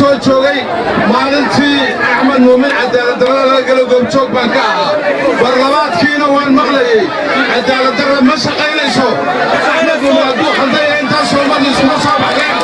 soo joogay maalintii Axmed Muumin cadaalad darrada laga galo goobjoog baan ka ahaa barlamaadkiina waan maqlayay cadaalad darrada ma shaqaynayso Axmed Muumin hadduu khaldaya intaas oo mar isuma soo baxeen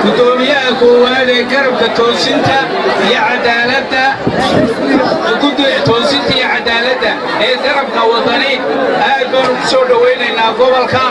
gudoomiyaha koowaad ee garabka toosinta iyo cadaaladda toosinta iyo cadaaladda ee garabka wadani aad baan ugu soo dhawaynaynaa gobolka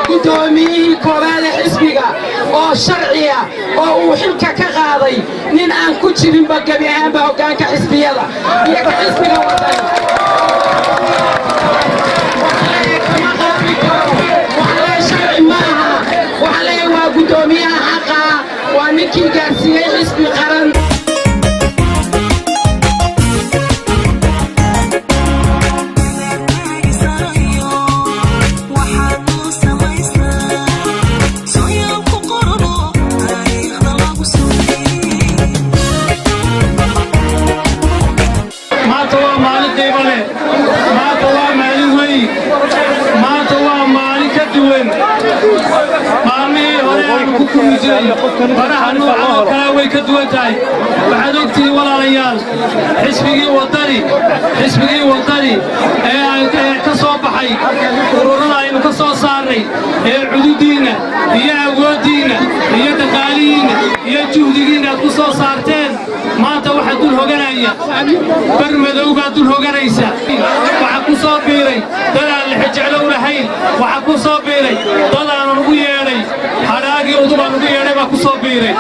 gudoomiyaha koowaad ee xisbiga oo sharciya oo uu xilka ka qaaday nin aan ku jirin gabi ahaanba hoggaanka xisbiyada iyo ka xisbiga wadani waa gudoomiyaha xaqa waa ninkii gaarsiiyey xisbi qaran faraha nooca oo kale way ka duwan tahay waxaad ogtihiin walaalayaal xisbigii wadani ee ka soo baxay ururada aynu ka soo saarnay ee cududiinna iyo awooddiinna iyo dhaqaalihiinna iyo juhdigiinna aad ku soo saarteen maanta waxaa dul hoganaya bar madowgaa dul hoganaysa waxaa ku soo biiray dad aan lixijeclow lahayn waxaa ku soo biiray dad aanan ugu yeedhay hadhaagii udubaan ugu yeedhay baa ku soo biiray